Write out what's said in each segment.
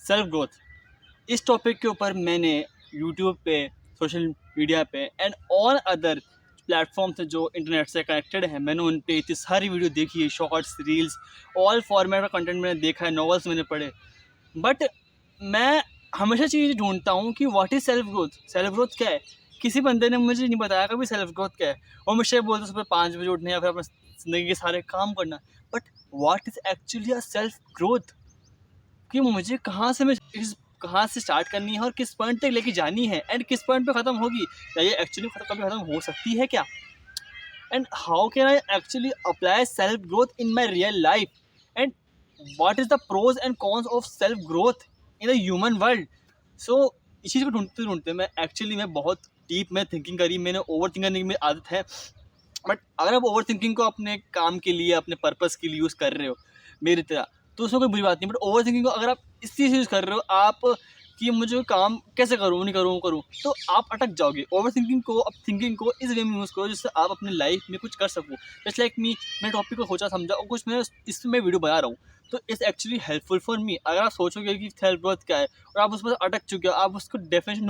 Self growth. इस topic के ऊपर मैंने यूट्यूब पे, सोशल मीडिया पे एंड ऑल अदर प्लेटफॉर्म से जो इंटरनेट से कनेक्टेड है, मैंने उन पे इतनी सारी वीडियो देखी है, शॉर्ट्स, रील्स, ऑल फॉर्मेट का कंटेंट मैंने देखा है, नॉवेल्स मैंने पढ़े। बट मैं हमेशा चीज़ ढूंढता हूँ कि what is self growth. Self growth क्या है? किसी बंदे ने मुझे नहीं बताया कभी सेल्फ ग्रोथ क्या है। और मुझे बोलते सुबह 5 बजे उठने या फिर अपने ज़िंदगी के सारे काम करना। But what is actually a self growth? कि मुझे कहाँ से स्टार्ट करनी है और किस पॉइंट तक लेके जानी है एंड किस पॉइंट पे ख़त्म होगी, या ये एक्चुअली कभी ख़त्म हो सकती है क्या? And how can I actually apply self growth in my real life? And what is the pros and cons of self growth in the human world? So इस चीज़ को ढूंढते ढूंढते मैं बहुत डीप में थिंकिंग करी। मैंने ओवर थिंकिंग करने की मेरी आदत है। बट अगर आप ओवर थिंकिंग को अपने काम के लिए, अपने पर्पस के लिए यूज़ कर रहे हो मेरी तरह, तो उसमें कोई बुरी बात नहीं। बट ओवर थिंकिंग को अगर आप इस चीज़ से यूज़ कर रहे हो, आप कि मुझे काम कैसे करूँ, नहीं करूँ, तो आप अटक जाओगे। ओवर थिंकिंग को, अब थिंकिंग को इस वे में यूज़ करो जिससे आप अपनी लाइफ में कुछ कर सको। जस्ट लाइक मी, मैं टॉपिक को सोचा समझा और कुछ मैं इसमें मैं वीडियो बना रहा हूँ, तो it's actually helpful for me. अगर आप सोचोगे कि सेल्फ ग्रोथ क्या है और आप उस पर अटक चुके हो, आप उसको डेफिनेशन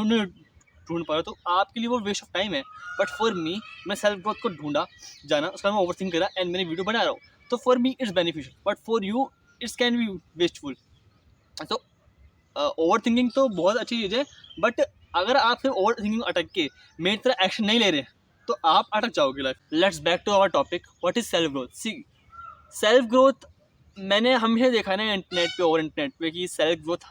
ढूंढ पा रहे हो, तो आपके लिए वो वेस्ट ऑफ टाइम है। बट फॉर मी, मैं सेल्फ ग्रोथ को ढूंढा, जाना, उसका मैं ओवर थिंक करा एंड मैंने वीडियो बना रहा हूँ। तो for me it's beneficial, but for you it's can be wasteful. तो ओवर थिंकिंग तो बहुत अच्छी चीज़ है, बट अगर आप सिर्फ ओवर थिंकिंग अटक के मेरी तरह एक्शन नहीं ले रहे, तो आप अटक जाओगे life. Let's back to our topic, what is self growth. See, self growth मैंने हमेशा देखा ना इंटरनेट पे और इंटरनेट पे कि सेल्फ ग्रोथ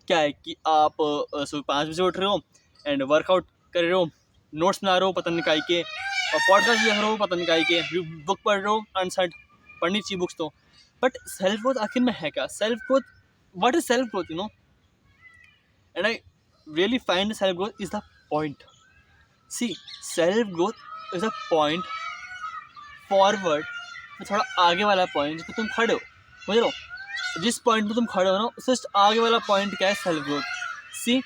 क्या है कि आप सुबह 5 बजे उठ रहे हो एंड वर्कआउट कर रहे हो, नोट्स बना रहे हो पता नहीं काय के, और पॉडकास्ट देख रहे हो पता नहीं काय के, बुक पढ़ रहे हो, अनसर्ट पढ़नी चाहिए बुक्स तो। बट सेल्फ ग्रोथ आखिर में है क्या? Self growth, what is self growth, and I really find self growth is the point. See, self growth is a point forward, थोड़ा आगे वाला पॉइंट जिस पे तुम खड़े हो, समझ रहे हो? जिस पॉइंट पे तुम खड़े हो ना, उससे आगे वाला पॉइंट क्या है? Self growth. सी,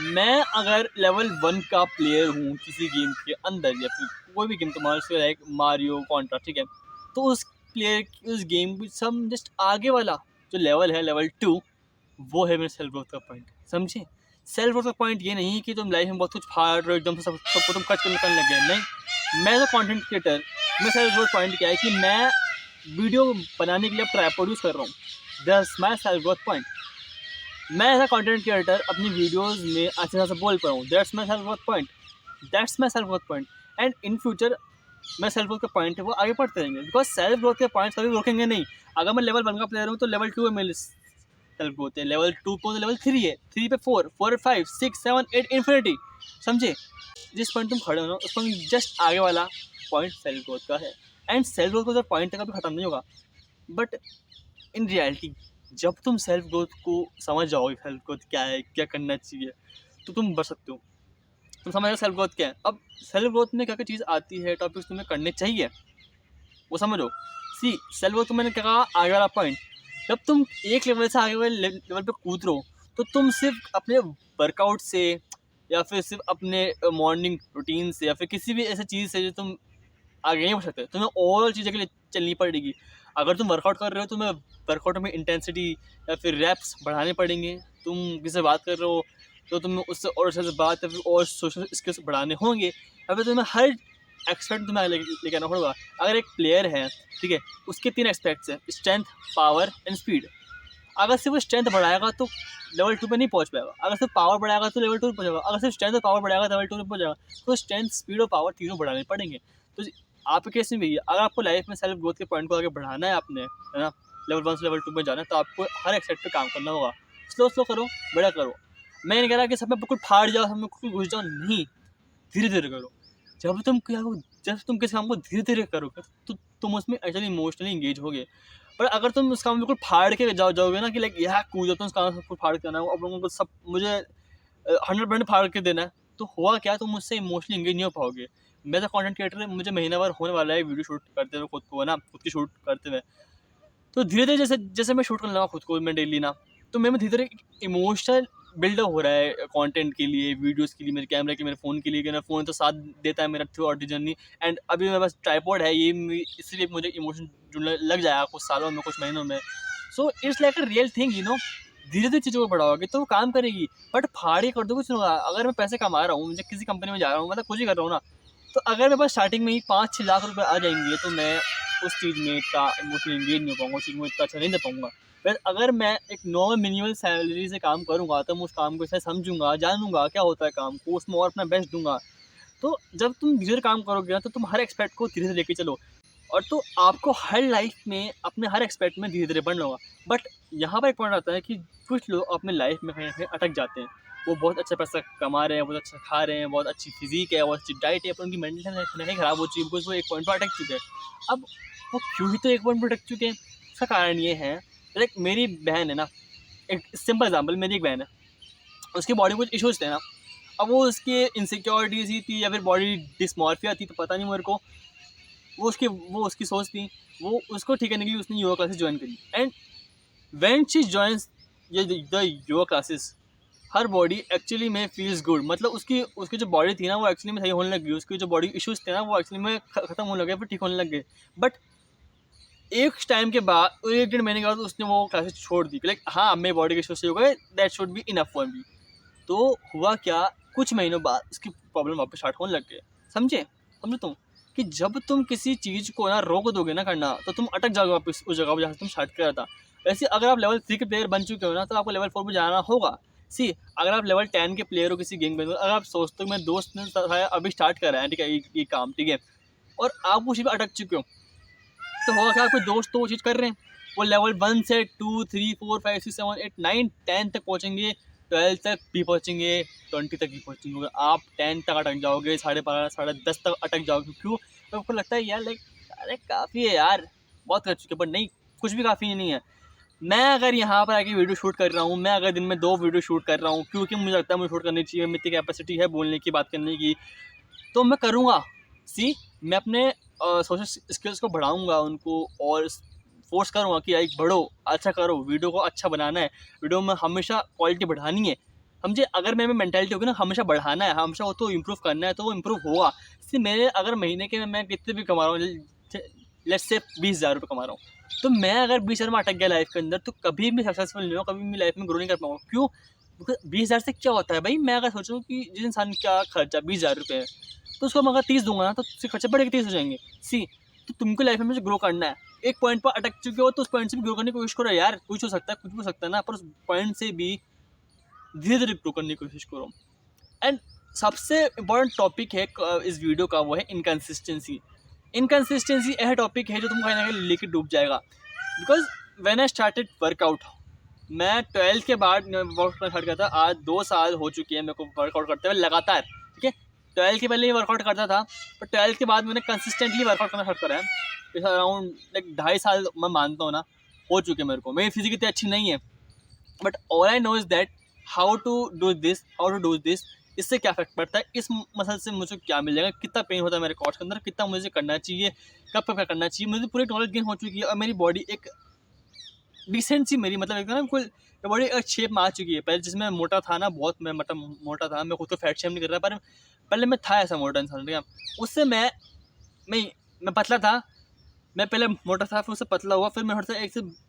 मैं अगर लेवल 1 का प्लेयर हूँ किसी गेम के अंदर, या फिर कोई भी गेम, तुम्हारे से लाइक मारियो, कॉन्ट्रा, ठीक है, तो उस प्लेयर की, उस गेम की सब जस्ट आगे वाला जो लेवल है, लेवल 2, वो है मेरे सेल्फ ग्रोथ का पॉइंट। समझे? सेल्फ ग्रोथ का पॉइंट ये नहीं कि तुम लाइफ में बहुत कुछ फाड़ रहे हो, एकदम से सबको तुम कच करने लग गए। नहीं, मैं एज अ कॉन्टेंट क्रिएटर, मैं सेल्फ ग्रोथ पॉइंट क्या है कि मैं वीडियो बनाने के लिए ट्राइपॉड यूज़ कर रहा हूँ। That's my self growth point. मैं एज अ कॉन्टेंट क्रिएटर अपनी वीडियोज़ में अच्छे तरह से बोल पा रहा हूँ। That's my self growth point. That's my self growth point. And in future मैं सेल्फ ग्रोथ के पॉइंट है वो आगे बढ़ते रहेंगे, बिकॉज सेल्फ ग्रोथ के पॉइंट्स कभी रोकेंगे नहीं। अगर मैं लेवल 1 का प्लेयर हूँ तो लेवल 2 है मेरे सेल्फ ग्रोथ है, लेवल 2 पे लेवल 3 है, 3 पे 4, 4 पे 5, 6, 7, 8 इन्फिनिटी। समझे? जिस पॉइंट तुम खड़े हो ना, उस पॉइंट जस्ट आगे वाला पॉइंट सेल्फ ग्रोथ का है। एंड सेल्फ ग्रोथ का पॉइंट कभी खत्म नहीं होगा। बट इन रियलिटी, जब तुम सेल्फ ग्रोथ को समझ जाओगे, सेल्फ ग्रोथ क्या है, क्या करना चाहिए, तो तुम बढ़ सकते हो। तुम समझ रहे हो सेल्फ ग्रोथ क्या है। अब सेल्फ ग्रोथ में क्या क्या चीज़ आती है, टॉपिक्स तुम्हें करने चाहिए, वो समझो। सी, सेल्फ ग्रोथ को मैंने क्या कहा, आगे वाला पॉइंट। जब तुम एक लेवल से आगे वाले लेवल पे कूद रहे हो, तो तुम सिर्फ अपने वर्कआउट से, या फिर सिर्फ अपने मॉर्निंग रूटीन से, या फिर किसी भी ऐसी चीज़ से जो तुम आगे नहीं बढ़ सकते, तुम्हें ओवरऑल चीज़ों के लिए चलनी पड़ेगी। अगर तुम वर्कआउट कर रहे हो, तुम्हें वर्कआउट में इंटेंसिटी या फिर रैप्स बढ़ाने पड़ेंगे। तुम किसी से बात कर रहे हो तो तुम्हें उससे और अच्छे से बात या फिर और सोशल स्किल्स बढ़ाने होंगे, या फिर तुम्हें हर एक्सपेक्ट तुम्हें लेके आना होगा। अगर एक प्लेयर है, ठीक है, उसके 3 एक्सपेक्ट्स हैं, स्ट्रेंथ, पावर एंड स्पीड। अगर सिर्फ वो स्ट्रेंथ बढ़ाएगा तो लेवल 2 पे नहीं पहुंच पाएगा। अगर सिर्फ पावर बढ़ाएगा तो लेवल 2 पे पहुंचेगा। अगर सिर्फ स्ट्रेंथ और पावर बढ़ाएगा तो लेवल 2 पे पहुंचेगा। तो स्ट्रेंथ, स्पीड और पावर तीनों बढ़ाने पड़ेंगे। तो आपके केस में भी अगर आपको लाइफ में सेल्फ ग्रोथ के पॉइंट को आगे बढ़ाना है आपने, है ना, लेवल 1 से लेवल 2 में जाना है, तो आपको हर एक्सेप्ट पे काम करना होगा। स्लो स्लो करो, बड़ा करो। मैं नहीं कह रहा कि सब में बिल्कुल फाड़ जाओ, सब में बिल्कुल घुस जाओ, नहीं, धीरे धीरे करो। जब तुम किसी काम को धीरे धीरे करोगे तो तुम उसमें एक्चुअली इमोशनली इंगेज होगे। पर अगर तुम उस काम में बिल्कुल फाड़ के जाओगे ना, कि लाइक यहाँ कूद जाओ, तुम उस काम को फाड़ के आना, अब लोगों को सब मुझे 100% फाड़ के देना है, तो हुआ क्या, तुम मुझसे इमोशनली इंगेज नहीं हो पाओगे। मैं तो कंटेंट क्रिएटर, मुझे महीना भर होने वाला है वीडियो शूट करते हुए खुद को, है ना, खुद की शूट करते हुए। तो धीरे धीरे जैसे जैसे मैं शूट करने लगा खुद को, मैं डेली ना, तो मैं धीरे धीरे इमोशनल बिल्डअप हो रहा है कंटेंट के लिए, वीडियोस के लिए, मेरे कैमरे के लिए, मेरे फ़ोन के लिए, कि मेरा फ़ोन तो साथ देता है मेरा through out the journey. And अभी मेरे पास ट्राइपॉड है, ये इसलिए मुझे इमोशन जुड़ने लग जाएगा कुछ सालों में, कुछ महीनों में। So it's like a real thing, धीरे धीरे चीज़ों को बढ़ाओगे तो वो काम करेगी। बट फाड़ के कर दोगे कुछ नहीं होगा। अगर मैं पैसे कमा रहा हूँ, मुझे किसी कंपनी में जा रहा हूँ, मतलब कुछ ही कर रहा हूँ ना, तो अगर मेरे पास स्टार्टिंग में ही 5-6 लाख रुपए आ जाएंगे तो मैं उस चीज़ में इतना इमोशनली एंगेज नहीं हो पाऊँगा, उस चीज़ में इतना अच्छा नहीं दे पाऊँगा। बट अगर मैं एक नॉर्मल मिनिमल सैलरी से काम करूँगा तो मैं उस काम को ऐसे समझूंगा, जानूंगा क्या होता है काम को, उसमें और अपना बेस्ट दूंगा। तो जब तुम धीरे काम करोगे ना तो तुम हर एक्सपेक्ट को धीरे धीरे लेके चलो, और तो आपको हर लाइफ में अपने हर एक्सपेक्ट में धीरे धीरे बढ़ना होगा। बट यहाँ पर एक पॉइंट आता है कि कुछ लोग अपने लाइफ में कहीं ना कहीं अटक जाते हैं। वो बहुत अच्छा पैसा कमा रहे हैं, बहुत अच्छा खा रहे हैं, बहुत अच्छी फिजिक है, बहुत अच्छी डाइट है, पर उनकी मेंटल हेल्थ कहीं खराब हो चुकी है बिकॉज वो एक पॉइंट पर अटक चुके हैं। अब वो क्यों ही तो एक पॉइंट पर अटक चुके हैं, उसका कारण ये है, लाइक मेरी बहन है ना, एक सिंपल एग्जाम्पल, मेरी एक बहन है, उसकी बॉडी में कुछ इशूज़ थे ना। अब वो उसकी इनसिक्योरिटीज़ ही थी या फिर बॉडी डिस्मॉर्फिया थी, तो पता नहीं मेरे को। वो उसकी सोच थी। वो उसको ठीक करने के लिए उसने योगा क्लासेस ज्वाइन करी, and when she joins the yoga classes, her body actually में फील्स गुड। मतलब उसकी उसकी जो बॉडी थी ना वो एक्चुअली में सही होने लग गई, उसकी जो बॉडी इश्यूज थे ना वो एक्चुअली में ख़त्म होने लगे, फिर ठीक होने लग गए। बट एक टाइम के बाद, 1-1.5 महीने के बाद उसने वो क्लासेस छोड़ दी, लाइक हाँ मेरी बॉडी के इश्यूज सही हो गए, that should be enough for me. तो हुआ क्या, कुछ महीनों बाद उसकी प्रॉब्लम वापस स्टार्ट होने लग गए। समझे तुम कि जब तुम किसी चीज़ को ना रोक दोगे ना करना, तो तुम अटक जाओगे वापस उस जगह पर जहाँ से तुम स्टार्ट किया था। वैसे अगर आप लेवल 3 के प्लेयर बन चुके हो ना तो आपको लेवल 4 पे जाना होगा। सी, अगर आप लेवल 10 के प्लेयर हो किसी गेम में, अगर आप सोचते हो मेरे दोस्त ने अभी स्टार्ट करा है, ठीक है, ये काम, ठीक है, और आप उसी पर अटक चुके हो, तो होगा क्या, आपके दोस्त तो वो चीज़ कर रहे हैं, वो लेवल 1 से 2, 3, 4, 5, 6, 7, 8, 9, 10 तक पहुँचेंगे, 12 तक भी पहुँचेंगे, 20 तक भी पहुँचेंगे। आप 10 तक अटक जाओगे, 12:30, 10:30 तक अटक जाओगे। क्यों? तो आपको लगता है यार, लाइक अरे काफ़ी है यार, बहुत कर चुके हैं, बट नहीं, कुछ भी काफ़ी नहीं है। मैं अगर यहाँ पर आके वीडियो शूट कर रहा हूँ, मैं अगर दिन में 2 वीडियो शूट कर रहा हूँ क्योंकि मुझे लगता है मुझे शूट करनी चाहिए, मेरी इतनी कैपेसिटी है बोलने की, बात करने की, तो मैं करूँगा। सी, मैं अपने सोशल स्किल्स को बढ़ाऊँगा उनको, और फोर्स करूँगा कि एक बढ़ो, अच्छा करो, वीडियो को अच्छा बनाना है, वीडियो में हमेशा क्वालिटी बढ़ानी है। समझे? अगर मेरे में मेंटालिटी होगी ना हमेशा बढ़ाना है, हमेशा वो तो इम्प्रूव करना है, तो वो इम्प्रूव होगा। इसलिए मेरे अगर महीने के मैं कितने भी कमा रहा हूँ, लेट्स से 20,000 रुपये कमा रहा हूँ, तो मैं अगर 20,000 में अटक गया लाइफ के अंदर तो कभी भी सक्सेसफुल नहीं हो, कभी भी लाइफ में ग्रो नहीं कर पाऊँगा। क्यों? बिकॉज 20,000 से क्या होता है भाई, मैं अगर सोचूँ कि जिस इंसान का खर्चा 20,000 रुपये है, तो उसको मैं अगर 30 दूंगा ना तो उसके खर्चे बढ़े के 30 हो जाएंगे। सी, तो तुमको लाइफ में मुझे ग्रो करना है, एक पॉइंट पर अटक चुके हो तो उस पॉइंट से भी ग्रो करने की कोशिश करो यार। कुछ हो सकता है, कुछ भी हो सकता है ना, पर उस पॉइंट से भी धीरे धीरे ग्रो करने की कोशिश करो। एंड सबसे इम्पोर्टेंट टॉपिक है इस वीडियो का, वो है इनकन्सिस्टेंसी। इनकन्सिस्टेंसी यह टॉपिक है जो तुम कहीं ना कहीं लेके डूब जाएगा। Because when I started workout, मैं 12th के बाद वर्कआउट करना स्टार्ट किया था। आज 2 साल हो चुके हैं मेरे को वर्कआउट करते हुए लगातार, ठीक है। 12th के पहले ही वर्कआउट करता था, पर 12th के बाद मैंने कंसिस्टेंटली वर्कआउट करना स्टार्ट करा है। इस अराउंड लाइक 2.5 साल मैं मानता हूँ ना हो चुके मेरे को। मेरी फिजिक इतनी अच्छी नहीं है, but all I know is that how to do this, इससे क्या इफेक्ट पड़ता है, इस मसल से मुझे क्या मिल जाएगा, कितना पेन होता है मेरे कॉर्ड्स के अंदर, कितना मुझे करना चाहिए, कब कब क्या करना चाहिए, मुझे पूरी नॉलेज गेन हो चुकी है। और मेरी बॉडी एक डिसेंट सी, मेरी मतलब एक ना बिल्कुल बॉडी एक शेप में आ चुकी है। पहले जिसमें मोटा था ना, बहुत मैं मतलब मोटा था, मैं खुद को फैट शेम नहीं कर रहा, पर पहले मैं था ऐसा मोटा इंसान, ठीक है। उससे मैं पतला था, मैं पहले मोटा था, फिर उससे पतला हुआ, फिर मैं थोड़ा सा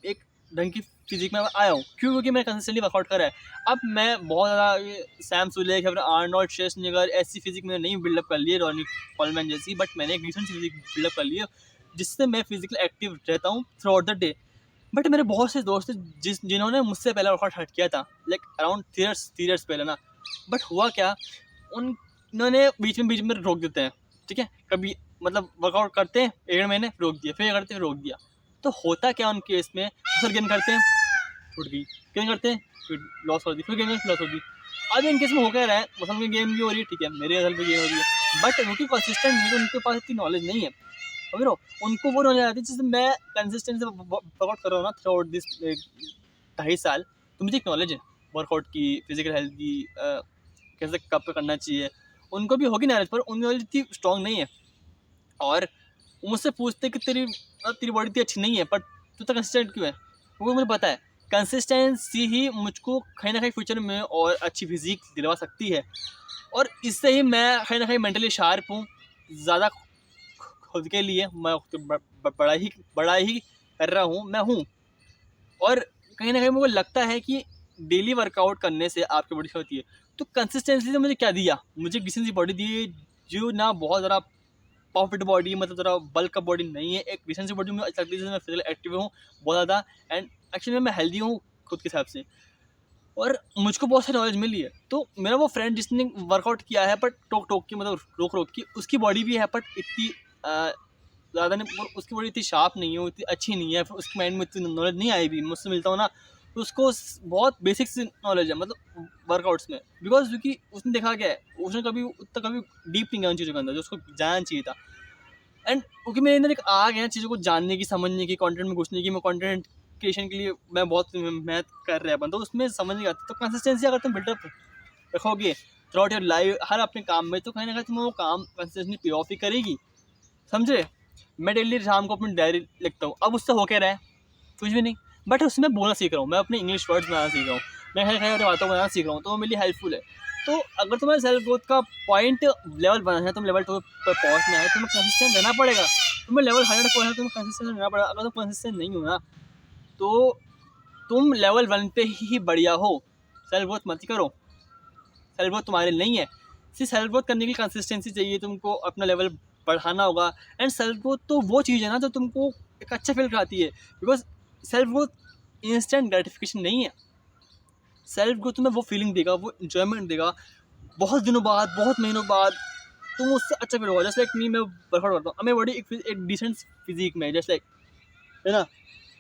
एक ढंग की फिजिक में आया हूँ। क्यों? क्योंकि मैंने कंसिस्टेंटली वर्कआउट करा है। अब मैं बहुत ज़्यादा सैम सुलेख या फिर आर्नोल्ड श्वार्ज़नेगर ऐसी फिजिक मैंने नहीं बिल्डअप कर ली है, रॉनी कॉलमैन जैसी, बट मैंने एक डिसेंट फिजिक बिल्डअप कर ली है जिससे मैं फिजिकली एक्टिव रहता हूँ through out the day. But मेरे बहुत से दोस्त हैं जिन्होंने मुझसे पहले वर्कआउट स्टार्ट किया था, लाइक अराउंड 3 years पहले ना। बट हुआ क्या, उन्होंने बीच में रोक देते हैं, ठीक है। कभी मतलब वर्कआउट करते हैं 1 महीने, रोक दिया, फिर करते हैं, रोक दिया। तो होता क्या उनके इसमें, फिर गेन करते हैं, छूट गई, गेन करते हैं, फिर लॉस हो दी, फिर गेन लॉस हो दी। अब इनके इसमें हो क्या रहा है, मसल में गेम भी हो रही है, ठीक है, मेरे असल पे गेम हो रही है, बट उनकी कंसिस्टेंट नहीं है, उनके पास इतनी नॉलेज नहीं है। समझ लो, उनको वो नॉलेज आती है जिससे मैं कंसिस्टेंट से वर्कआउट कर रहा हूँ ना थ्रू आउट दिस 2.5 साल। तो मुझे एक नॉलेज है वर्कआउट की, फिजिकल हेल्थ की, कैसे कब पे करना चाहिए। उनको भी होगी नॉलेज, पर उनकी नॉलेज इतनी स्ट्रॉन्ग नहीं है। और वो मुझसे पूछते कि तेरी बॉडी इतनी अच्छी नहीं है, पर तू तो कंसिस्टेंट क्यों है, क्योंकि मुझे पता है कंसिस्टेंसी ही मुझको कहीं ना कहीं फ्यूचर में और अच्छी फिजिक दिलवा सकती है। और इससे ही मैं कहीं ना कहीं मेंटली शार्प हूँ, ज़्यादा खुद के लिए मैं बड़ा ही कर रहा हूँ मैं हूँ। और कहीं ना कहीं मुझे लगता है कि डेली वर्कआउट करने से आपकी बॉडी होती है। तो कंसिस्टेंसी ने मुझे क्या दिया, मुझे डिसेंट सी बॉडी दी है, जो ना बहुत ज़्यादा परफेक्ट बॉडी, मतलब ज़रा बल्क का बॉडी नहीं है, एक डिसेंट सी बॉडी में अच्छा लगती है, मैं फिजिकल एक्टिव हूँ बहुत ज़्यादा, एंड एक्चुअली मैं हेल्दी हूँ खुद के हिसाब से, और मुझको बहुत सारी नॉलेज मिली है। तो मेरा वो फ्रेंड जिसने वर्कआउट किया है बट टोक टोक की, मतलब रोक रोक की, उसकी बॉडी भी है बट इतनी ज़्यादा नहीं, उसकी बॉडी इतनी शार्प नहीं है, इतनी अच्छी नहीं है, फिर उसके माइंड में इतनी नॉलेज नहीं आई भी। मुझसे मिलता हूँ ना, तो उसको बहुत बेसिक सी नॉलेज है मतलब वर्कआउट्स में, बिकॉज क्योंकि उसने देखा क्या है, उसने कभी उतना कभी डीप नहीं गया उन चीज़ों के अंदर जो उसको जानना चाहिए था। एंड क्योंकि मेरे अंदर एक आग है चीज़ों को जानने की, समझने की, कंटेंट में घुसने की, मैं कंटेंट क्रिएशन के लिए मैं बहुत मेहनत कर रहा बंदा, तो उसमें समझ नहीं आती। तो कंसिस्टेंसी अगर तुम बिल्डअप रखोगे थ्रू आउट योर लाइफ, हर अपने काम में, तो कहीं ना कहीं तुम्हें वो काम कंसिस्टेंटली पे ऑफ ही करेगी, समझे। मैं डेली शाम को अपनी डायरी लिखता हूँ, अब उससे हो क्या रहा है, कुछ भी नहीं, बट उसमें बोलना सीख रहा हूँ, मैं अपने इंग्लिश वर्ड्स बनाना सीख रहा हूँ, मैं खैर खैर बातों को बनाना सीख रहा हूँ, तो वो मेरे लिए हेल्पफुल है। तो अगर तुम्हें सेल्फ ग्रोथ का पॉइंट लेवल बनाना है, तुम लेवल 2 पर पहुँचना है, तुम्हें कंसिस्टेंट रहना पड़ेगा। तुम्हें लेवल 100 पहुँचना है, तुम्हें कंसिस्टेंट रहना पड़ेगा। अगर तुम कंसिस्टेंट नहीं हो ना, तो तुम लेवल 1 पे ही बढ़िया हो, सेल्फ ग्रोथ मत करो, सेल्फ ग्रोथ तुम्हारे नहीं है। सिर्फ सेल्फ ग्रोथ करने के लिए कंसिस्टेंसी चाहिए, तुमको अपना लेवल बढ़ाना होगा। एंड सेल्फ ग्रोथ तो वो चीज़ है ना जो तुमको एक अच्छा फील कराती है, because self growth instant gratification नहीं है। सेल्फ ग्रोथ तुम्हें वो फीलिंग देगा, वो इन्जॉयमेंट देगा, बहुत दिनों बाद, बहुत महीनों बाद तुम उससे अच्छा फील होगा। जैसे लाइक मैं वर्कआउट करता हूँ, मैं बॉडी एक डिसेंट फिजिक में, जैसे लाइक, है ना।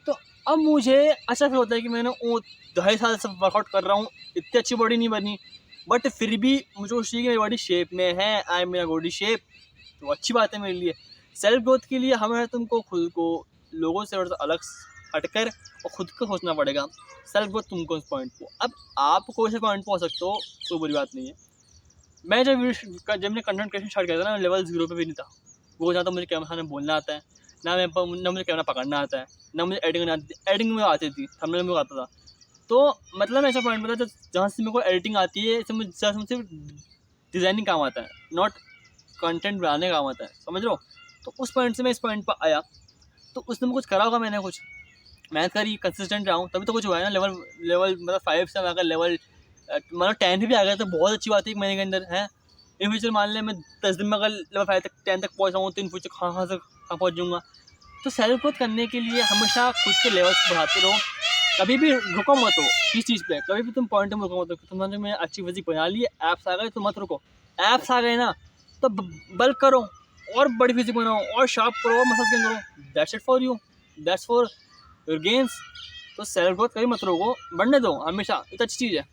तो अब मुझे अच्छा फील होता है कि मैंने वो 2.5 साल से वर्कआउट कर रहा हूँ, इतनी अच्छी बॉडी नहीं बनी, बट फिर भी मुझे खुशी है कि मेरी बॉडी शेप में है, आई मेरा बॉडी शेप, तो अच्छी बात है मेरे लिए। सेल्फ ग्रोथ के लिए हमें तुमको खुद को लोगों से अलग हटकर और खुद को सोचना पड़ेगा। सेल्फ ग्रोथ तुमको इस पॉइंट को, अब आप कोई से पॉइंट पहुँच सकते हो, कोई बुरी बात नहीं है। मैं जब मैंने कंटेंट क्रिएशन स्टार्ट किया था ना, लेवल 0 पे भी नहीं था। वो जहाँ तक मुझे कैमरा सामने बोलना आता है, ना मुझे कैमरा पकड़ना आता है, ना मुझे एडिटिंग आती थी। एडिटिंग में आती थी, थंबनेल में आता था। तो मतलब ऐसा पॉइंट पता जहाँ से मेरे को एडिटिंग आती है, इससे मुझे डिज़ाइनिंग काम आता है, नॉट कंटेंट बनाने काम आता है, समझ लो। तो उस पॉइंट से मैं इस पॉइंट पर आया, तो उसने कुछ करा होगा, मैंने कुछ मेहनत करी, कंसिस्टेंट रहा हूँ, तभी तो कुछ हुआ है ना। लेवल मतलब 5 से अगर लेवल मतलब 10 भी आ गया तो बहुत अच्छी बात है, एक महीने के अंदर है। इन फ्यूचर मान लें मैं 10 दिन में अगर लेवल 5 तक 10 तक पहुँच जाऊँ, तो इन फ्यूचर कहाँ से कहाँ पहुँच जाऊँगा। तो सेल्फ ग्रोथ करने के लिए हमेशा खुद के लेवल्स बढ़ाते रहो, कभी भी रुको मत हो किस चीज़ पे, कभी भी तुम पॉइंट में रुको मत हो। तुमने में अच्छी फिजिक बना ली, ऐप्स आ गए तो मत रुको, ऐप्स आ गए ना तो बल्क करो, और बड़ी फिजिक बनाओ, और शार्प करो, और मसल गेन करो। That's it for you, that's for your games. तो सेल्फ ग्रोथ कभी मत रोको, बढ़ने दो हमेशा, एक अच्छी चीज़ है।